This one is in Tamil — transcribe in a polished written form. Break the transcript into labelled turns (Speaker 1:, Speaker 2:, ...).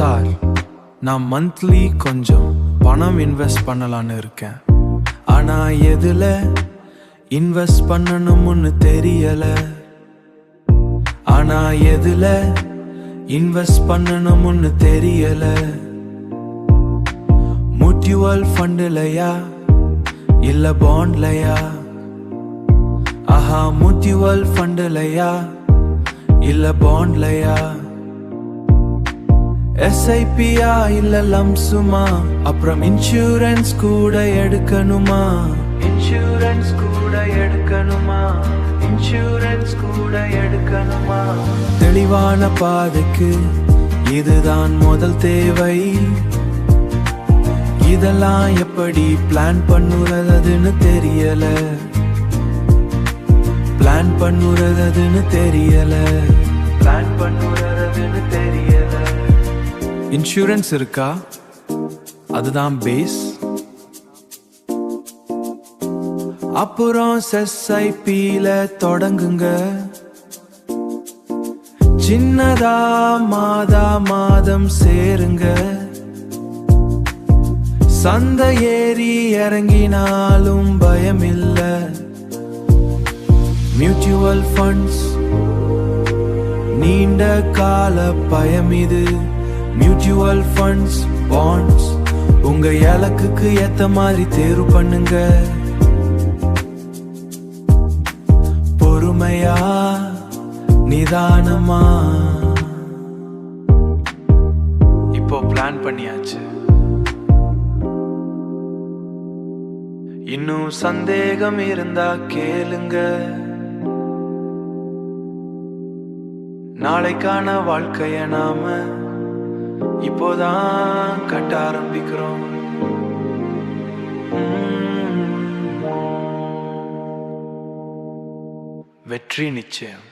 Speaker 1: சார், நான் மந்த்லி கொஞ்சம் பணம் இன்வெஸ்ட் பண்ணலான்னு இருக்கேன். ஆனா எதுல இன்வெஸ்ட் பண்ணணும்னு தெரியல. ஆனா எதுல இன்வெஸ்ட் பண்ணணும்னு தெரியல. மியூச்சுவல் ஃபண்ட்லயா இல்ல பாண்ட்லயா? ஆஹா, மியூச்சுவல் ஃபண்ட்லயா இல்ல பாண்ட்லயா? SIPயா இல்ல லம்சுமா? அப்புறம் இன்சூரன்ஸ் கூட எடுக்கணுமா? இன்சூரன்ஸ் கூட எடுக்கணுமா? இன்சூரன்ஸ் கூட எடுக்கணுமா? தெளிவான பாதைக்கு இதுதான் முதல் தேவை. இதெல்லாம் எப்படி பிளான் பண்ணுறதுன்னு தெரியல. பிளான் பண்ணுறதுன்னு தெரியல. பிளான் பண்ணுறதுன்னு தெரியல. இன்சூரன்ஸ் இருக்கா? அதுதான் பேஸ். அப்புறம் SIPல தொடங்குங்க. சின்னதா மாதம் சேருங்க. சந்தை ஏறி இறங்கினாலும் பயமில்ல. மியூச்சுவல் ஃபண்ட்ஸ் நீண்ட கால பயம் இது. மியூச்சுவல் ஃபண்ட்ஸ், பாண்ட்ஸ் உங்க இலக்குக்கு ஏத்த மாதிரி தேர்வு பண்ணுங்க. பொறுமையா நிதானமா. இப்போ பிளான் பண்ணியாச்சு. இன்னும் சந்தேகம் இருந்தா கேளுங்க. நாளைக்கான வாழ்க்கைய நாம இப்போதான் கட்ட ஆரம்பிக்கிறோம். வெற்றி நிச்சயம்.